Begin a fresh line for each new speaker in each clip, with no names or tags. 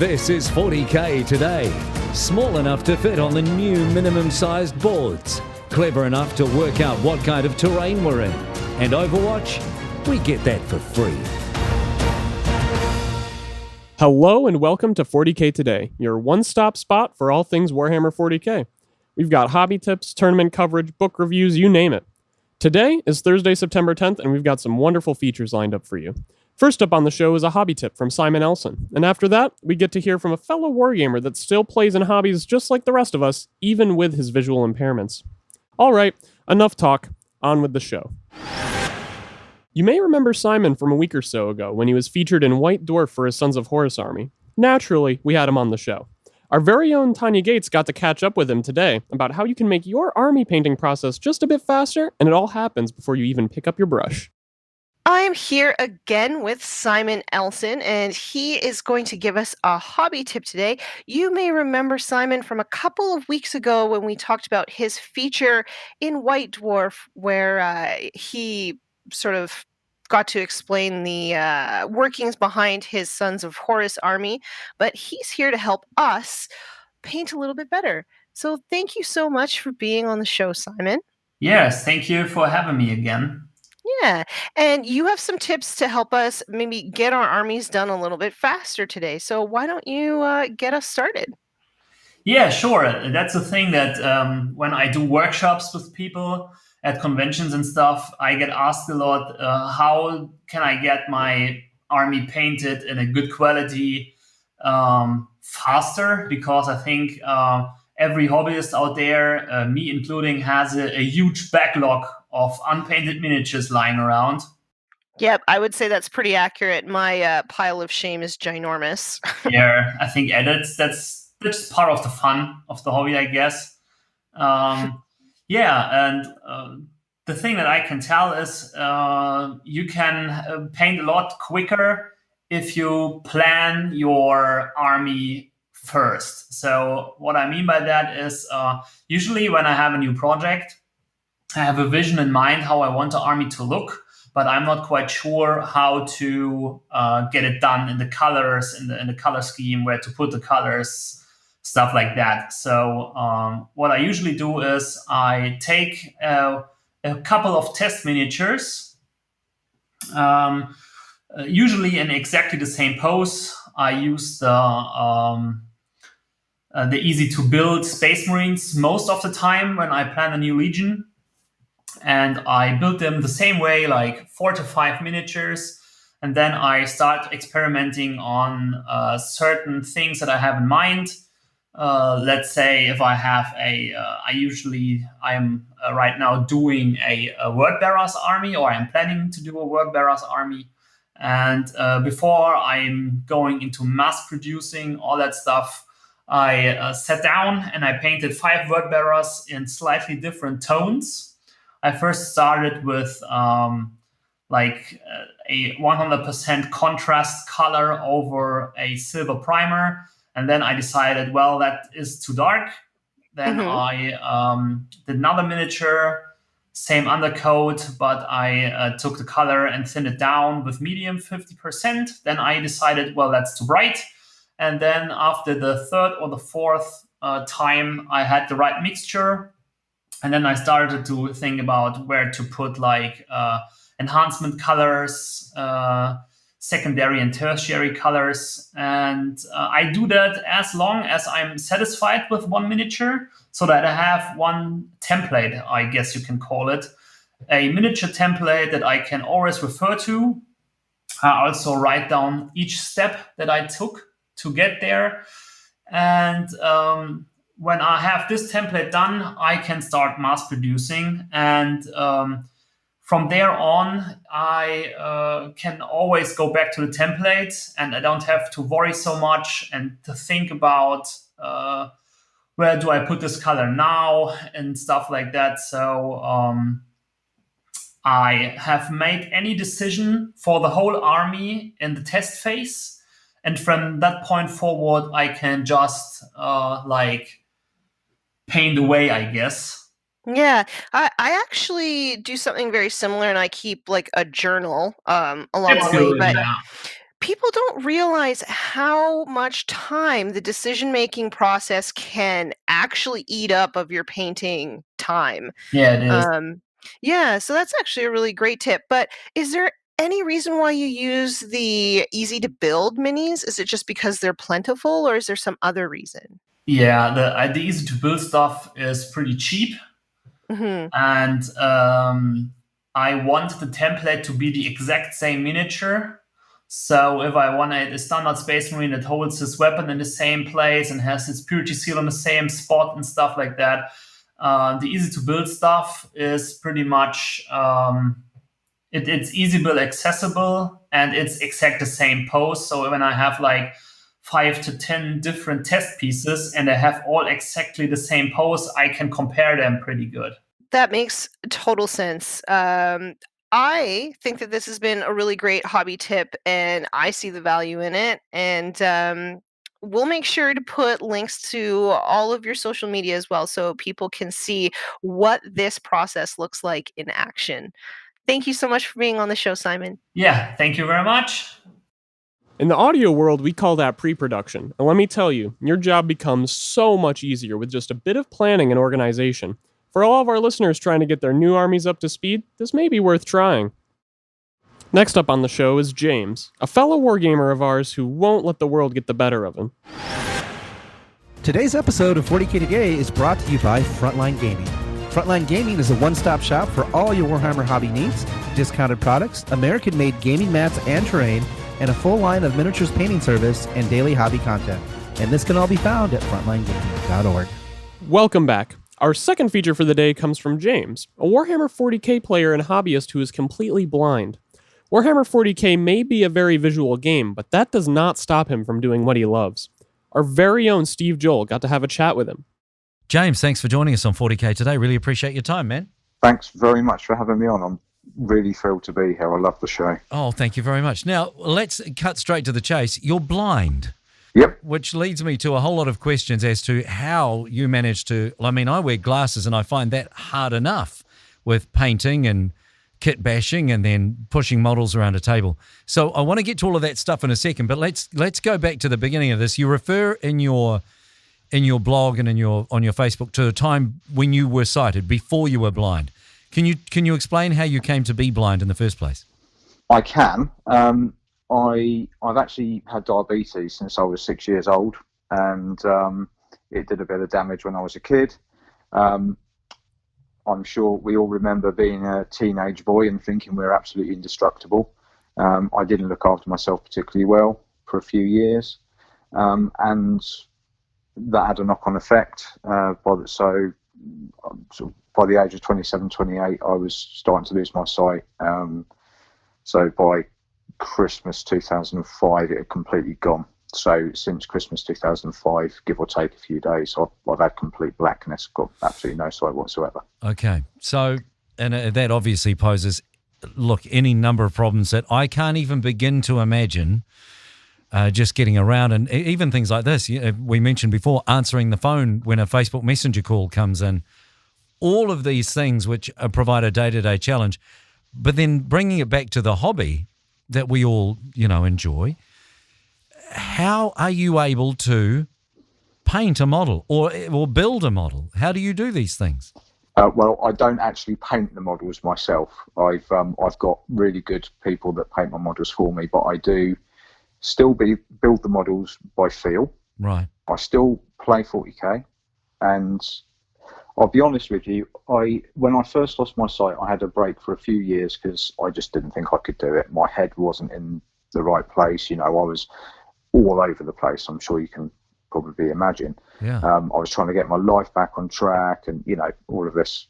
This is 40k Today. Small enough to fit on the new minimum-sized boards. Clever enough to work out what kind of terrain we're in. And Overwatch? We get that for free.
Hello and welcome to 40k Today, your one-stop spot for all things Warhammer 40k. We've got hobby tips, tournament coverage, book reviews, you name it. Today is Thursday, September 10th, and we've got some wonderful features lined up for you. First up on the show is a hobby tip from Simon Elsen, and after that, we get to hear from a fellow wargamer that still plays in hobbies just like the rest of us, even with his visual impairments. All right, enough talk, on with the show. You may remember Simon from a week or so ago when he was featured in White Dwarf for his Sons of Horus army. Naturally, we had him on the show. Our very own Tanya Gates got to catch up with him today about how you can make your army painting process just a bit faster, and it all happens before you even pick up your brush.
I'm here again with Simon Elsen, and he is going to give us a hobby tip today. You may remember Simon from a couple of weeks ago when we talked about his feature in White Dwarf, where he sort of got to explain the workings behind his Sons of Horus army, but he's here to help us paint a little bit better. So thank you so much for being on the show, Simon.
Yes, thank you for having me again.
Yeah, and you have some tips to help us maybe get our armies done a little bit faster today. So why don't you get us started?
Yeah, sure. That's the thing that when I do workshops with people at conventions and stuff, I get asked a lot, how can I get my army painted in a good quality faster? Because I think every hobbyist out there, me including, has a huge backlog of unpainted miniatures lying around.
Yep, I would say that's pretty accurate. My pile of shame is ginormous.
Yeah, I think that's part of the fun of the hobby, I guess. Yeah, and the thing that I can tell is you can paint a lot quicker if you plan your army first. So what I mean by that is usually when I have a new project, I have a vision in mind how I want the army to look, but I'm not quite sure how to get it done in the colors, in the color scheme, where to put the colors, stuff like that. So what I usually do is I take a couple of test miniatures, usually in exactly the same pose. I use the easy to build Space Marines most of the time when I plan a new legion. And I built them the same way, like 4 to 5 miniatures. And then I start experimenting on certain things that I have in mind. Let's say if I have I am right now doing a word bearers army, or I'm planning to do a word bearers army. And before I'm going into mass producing all that stuff, I sat down and I painted 5 word bearers in slightly different tones. I first started with a 100% contrast color over a silver primer. And then I decided, well, that is too dark. Then I did another miniature, same undercoat, but I took the color and thinned it down with medium 50%. Then I decided, well, that's too bright. And then after the third or the fourth time, I had the right mixture. And then I started to think about where to put enhancement colors, secondary and tertiary colors. And I do that as long as I'm satisfied with one miniature, so that I have one template, I guess you can call it, a miniature template that I can always refer to. I also write down each step that I took to get there. And when I have this template done, I can start mass producing. And from there on, I can always go back to the template, and I don't have to worry so much and to think about where do I put this color now and stuff like that. So I have made any decision for the whole army in the test phase. And from that point forward, I can just paint away, I guess.
Yeah, I actually do something very similar, and I keep like a journal along
That's
the way.
good,
But
yeah.
people don't realize how much time the decision-making process can actually eat up of your painting time.
Yeah, it is.
Yeah, so that's actually a really great tip. But is there any reason why you use the easy to build minis? Is it just because they're plentiful, or is there some other reason?
Yeah, the easy to build stuff is pretty cheap,
Hmm.
and I want the template to be the exact same miniature. So if I want a standard Space Marine that holds his weapon in the same place and has its purity seal on the same spot and stuff like that, the easy to build stuff is pretty much it's easy build accessible, and it's exact the same pose. So when I have like 5 to 10 different test pieces and they have all exactly the same pose, I can compare them pretty good.
That makes total sense. I think that this has been a really great hobby tip, and I see the value in it. And we'll make sure to put links to all of your social media as well so people can see what this process looks like in action. Thank you so much for being on the show, Simon.
Yeah, thank you very much.
In the audio world, we call that pre-production. And let me tell you, your job becomes so much easier with just a bit of planning and organization. For all of our listeners trying to get their new armies up to speed, this may be worth trying. Next up on the show is James, a fellow wargamer of ours who won't let the world get the better of him.
Today's episode of 40K Today is brought to you by Frontline Gaming. Frontline Gaming is a one-stop shop for all your Warhammer hobby needs, discounted products, American-made gaming mats and terrain, and a full line of miniatures painting service and daily hobby content. And this can all be found at frontlinegaming.org.
Welcome back. Our second feature for the day comes from James, a Warhammer 40K player and hobbyist who is completely blind. Warhammer 40K may be a very visual game, but that does not stop him from doing what he loves. Our very own Steve Joel got to have a chat with him.
James, thanks for joining us on 40K Today. Really appreciate your time, man.
Thanks very much for having me on. I'm really thrilled to be here. I love the show.
Oh, thank you very much. Now, let's cut straight to the chase. You're blind.
Yep.
Which leads me to a whole lot of questions as to how you managed to... I mean, I wear glasses and I find that hard enough with painting and kit bashing and then pushing models around a table. So I want to get to all of that stuff in a second, but let's go back to the beginning of this. You refer in your blog and on your Facebook to a time when you were sighted, before you were blind. Can you explain how you came to be blind in the first place?
I can. I've actually had diabetes since I was 6 years old, and it did a bit of damage when I was a kid. I'm sure we all remember being a teenage boy and thinking we're absolutely indestructible. I didn't look after myself particularly well for a few years, and that had a knock-on effect. So by the age of 27, 28, I was starting to lose my sight. So by Christmas 2005, it had completely gone. So since Christmas 2005, give or take a few days, I've had complete blackness, got absolutely no sight whatsoever.
Okay. So, and that obviously poses, look, any number of problems that I can't even begin to imagine just getting around. And even things like this, we mentioned before, answering the phone when a Facebook Messenger call comes in. All of these things which provide a day-to-day challenge. But then bringing it back to the hobby that we all, enjoy, how are you able to paint a model or build a model? How do you do these things?
Well, I don't actually paint the models myself. I've got really good people that paint my models for me, but I do still build the models by feel.
Right.
I still play 40K, and I'll be honest with you, when I first lost my sight, I had a break for a few years because I just didn't think I could do it. My head wasn't in the right place. I was all over the place. I'm sure you can probably imagine.
Yeah.
I was trying to get my life back on track, and all of this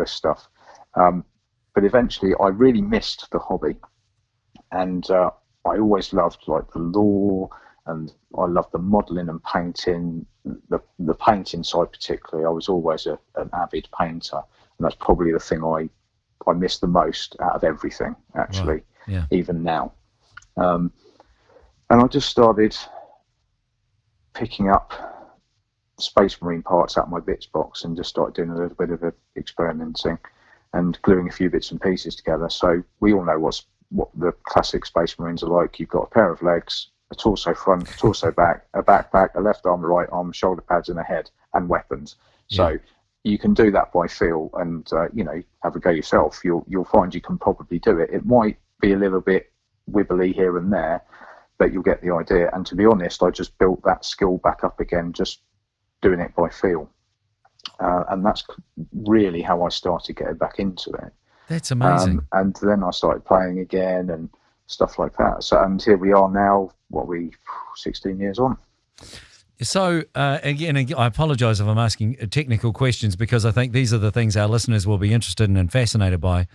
stuff. But eventually, I really missed the hobby, and I always loved like the lore, and I loved the modelling and painting. The painting side particularly, I was always an avid painter, and that's probably the thing I miss the most out of everything, actually.
Right. Yeah.
Even now. And I just started picking up Space Marine parts out of my bits box and just started doing a little bit of experimenting and gluing a few bits and pieces together. So we all know what what the classic Space Marines are like. You've got a pair of legs, a torso front, a torso back, a backpack, a left arm, a right arm, shoulder pads, and a head, and weapons. So you can do that by feel, and have a go yourself. You'll find you can probably do it. It might be a little bit wibbly here and there, but you'll get the idea. And to be honest, I just built that skill back up again, just doing it by feel. And that's really how I started getting back into it.
That's amazing.
And then I started playing again and stuff like that. So, and here we are now, 16 years on.
So, again, I apologise if I'm asking technical questions, because I think these are the things our listeners will be interested in and fascinated by.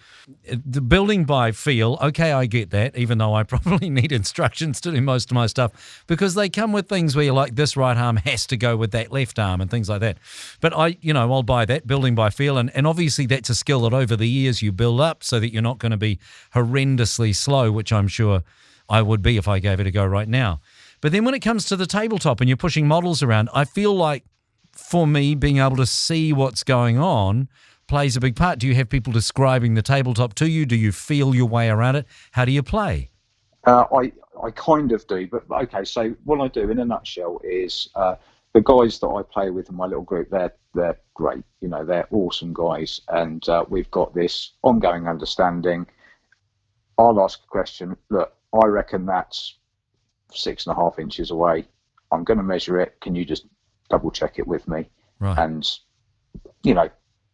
The building by feel, okay, I get that, even though I probably need instructions to do most of my stuff, because they come with things where you're like, this right arm has to go with that left arm and things like that. But I'll buy that, building by feel, and obviously that's a skill that over the years you build up so that you're not going to be horrendously slow, which I'm sure I would be if I gave it a go right now. But then when it comes to the tabletop and you're pushing models around, I feel like, for me, being able to see what's going on plays a big part. Do you have people describing the tabletop to you? Do you feel your way around it? How do you play?
I kind of do, but okay, so what I do in a nutshell is the guys that I play with in my little group, they're great. They're awesome guys, and we've got this ongoing understanding. I'll ask a question. Look, I reckon that's 6.5 inches away. I'm going to measure it. Can you just double check it with me?
Right.
And,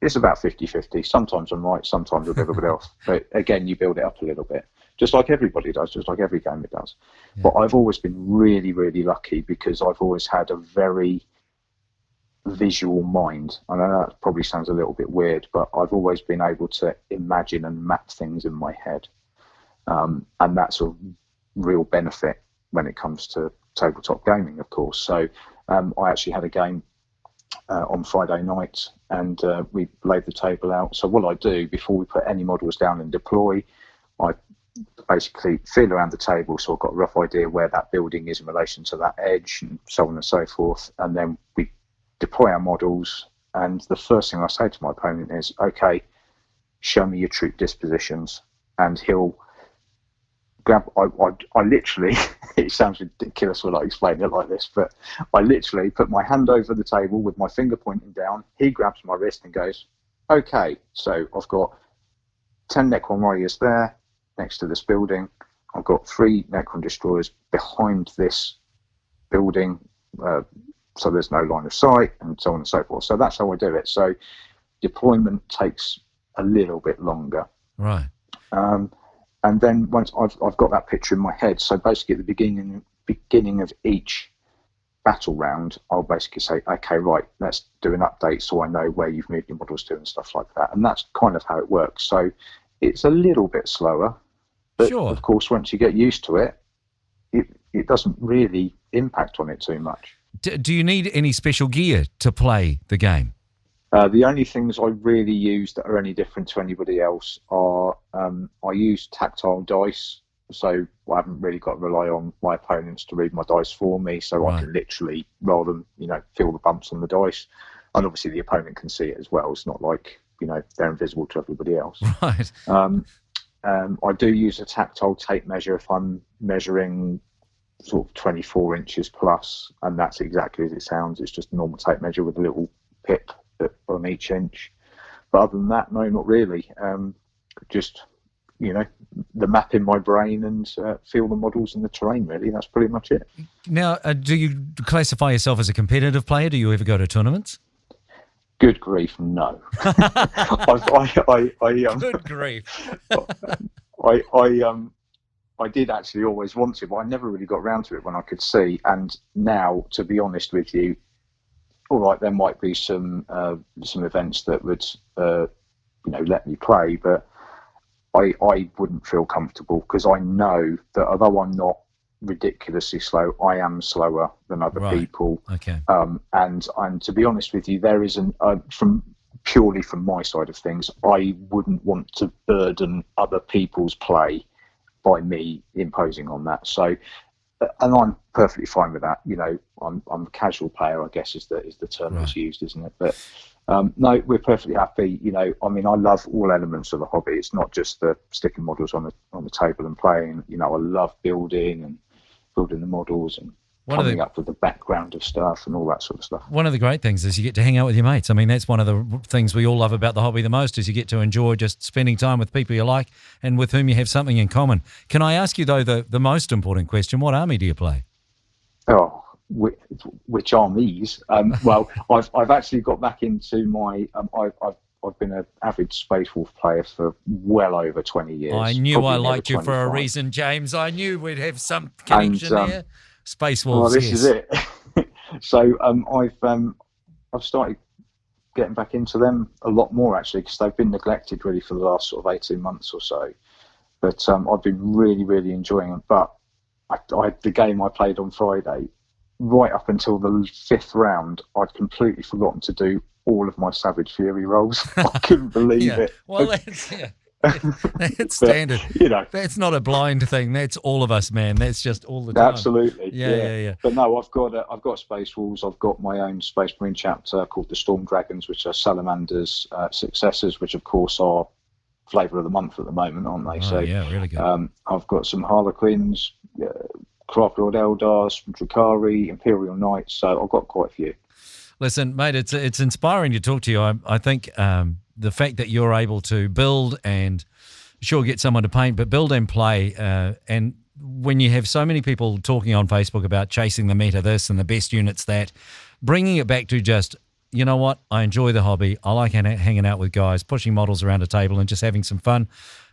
it's about 50-50. Sometimes I'm right, sometimes a little bit off. But again, you build it up a little bit, just like everybody does, just like every game it does. Yeah. But I've always been really, really lucky because I've always had a very visual mind. I know that probably sounds a little bit weird, but I've always been able to imagine and map things in my head. And that's a real benefit when it comes to tabletop gaming, of course. So I actually had a game on Friday night, and we laid the table out. So what I do before we put any models down and deploy, I basically feel around the table, so I've got a rough idea where that building is in relation to that edge, and so on and so forth. And then we deploy our models, and the first thing I say to my opponent is, okay, show me your troop dispositions. And he'll grab, I literally, it sounds ridiculous when I explain it like this, but I literally put my hand over the table with my finger pointing down. He grabs my wrist and goes, okay, so I've got 10 Necron Warriors there next to this building. I've got 3 Necron Destroyers behind this building, so there's no line of sight, and so on and so forth. So that's how I do it. So deployment takes a little bit longer.
Right.
And then once I've got that picture in my head, so basically at the beginning of each battle round, I'll basically say, okay, right, let's do an update so I know where you've moved your models to and stuff like that. And that's kind of how it works. So it's a little bit slower, but
sure,
of course, once you get used to it, it doesn't really impact on it too much.
Do you need any special gear to play the game?
The only things I really use that are any different to anybody else are I use tactile dice, so I haven't really got to rely on my opponents to read my dice for me, so right, I can literally roll them, feel the bumps on the dice, and obviously the opponent can see it as well. It's not like they're invisible to everybody else.
Right.
I do use a tactile tape measure if I'm measuring sort of 24 inches plus, and that's exactly as it sounds. It's just a normal tape measure with a little pip on each inch. But other than that, no, not really. Just the map in my brain and feel the models and the terrain, really. That's pretty much it.
Now, do you classify yourself as a competitive player? Do you ever go to tournaments?
Good grief, no.
Good grief.
I did actually always want to, but I never really got around to it when I could see. And now, to be honest with you, all right, there might be some events that would let me play, but I wouldn't feel comfortable because I know that although I'm not ridiculously slow, I am slower than other people.
Okay.
And to be honest with you, there isn't from my side of things, I wouldn't want to burden other people's play by me imposing on that. So, and I'm perfectly fine with that. I'm a casual player, I guess is the term that's used, isn't it? But No, we're perfectly happy. I mean, I love all elements of the hobby. It's not just the sticking models on the table and playing. I love building the models and coming up with the background of stuff and all that sort of stuff.
One of the great things is you get to hang out with your mates. I mean, that's one of the things we all love about the hobby the most, is you get to enjoy just spending time with people you like and with whom you have something in common. Can I ask you, though, the most important question? What army do you play?
Oh, which armies? Well, I've actually got back into my. I've been an avid Space Wolf player for well over 20 years.
I knew I liked you for a reason, James. I knew we'd have some connection there. Space Wolves.
Well, this is it. So I've started getting back into them a lot more, actually, because they've been neglected really for the last sort of 18 months or so. But I've been really, really enjoying them. But the game I played on Friday, right up until the 5th round, I'd completely forgotten to do all of my Savage Fury rolls. I couldn't believe it.
Well, that's standard.
But,
that's not a blind thing. That's all of us, man. That's just all the time.
Absolutely.
Yeah.
But no, I've got Space Wolves. I've got my own Space Marine chapter called the Storm Dragons, which are Salamander's successors, which of course are flavour of the month at the moment, aren't they?
Oh, yeah, really good.
I've got some Harlequins, Craft Lord Eldars, Drakari, Imperial Knights. So I've got quite a few.
Listen, mate, it's inspiring to talk to you. I think the fact that you're able to build and sure get someone to paint, but build and play, and when you have so many people talking on Facebook about chasing the meta this and the best units that, bringing it back to just, you know what, I enjoy the hobby. I like hanging out with guys, pushing models around a table and just having some fun.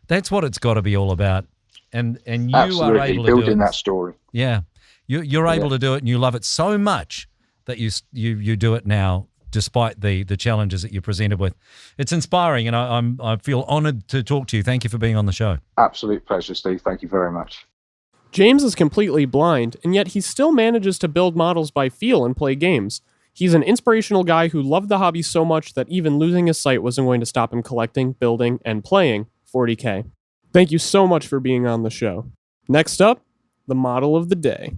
That's what it's got to be all about. And you
Absolutely.
are able to
building
do it.
That story.
Yeah, you're able to do it, and you love it so much that you do it now, despite the challenges that you're presented with. It's inspiring, and I feel honoured to talk to you. Thank you for being on the show.
Absolute pleasure, Steve. Thank you very much.
James is completely blind, and yet he still manages to build models by feel and play games. He's an inspirational guy who loved the hobby so much that even losing his sight wasn't going to stop him collecting, building, and playing 40K. Thank you so much for being on the show. Next up, the model of the day.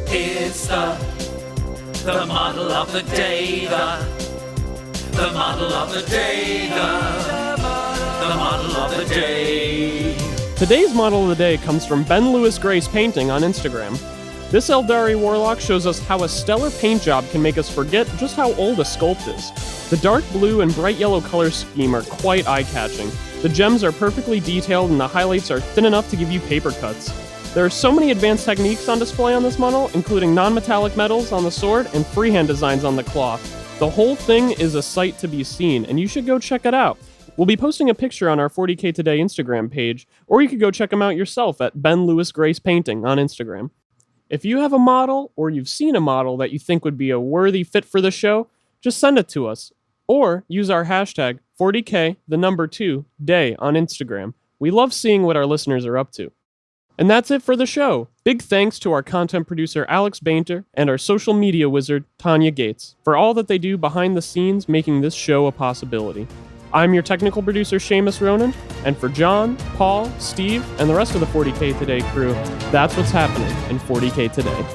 It's the model of the day, the model of the day, the model of the day.
Today's model of the day comes from Ben Lewis Grace Painting on Instagram. This Eldari Warlock shows us how a stellar paint job can make us forget just how old a sculpt is. The dark blue and bright yellow color scheme are quite eye-catching. The gems are perfectly detailed and the highlights are thin enough to give you paper cuts. There are so many advanced techniques on display on this model, including non-metallic metals on the sword and freehand designs on the cloth. The whole thing is a sight to be seen, and you should go check it out. We'll be posting a picture on our 40K Today Instagram page, or you could go check them out yourself at Ben Lewis Grace Painting on Instagram. If you have a model, or you've seen a model that you think would be a worthy fit for the show, just send it to us, or use our hashtag 40K2day on Instagram. We love seeing what our listeners are up to. And that's it for the show. Big thanks to our content producer Alex Bainter and our social media wizard Tanya Gates for all that they do behind the scenes making this show a possibility. I'm your technical producer Seamus Ronan, and for John, Paul, Steve, and the rest of the 40K Today crew, that's what's happening in 40K Today.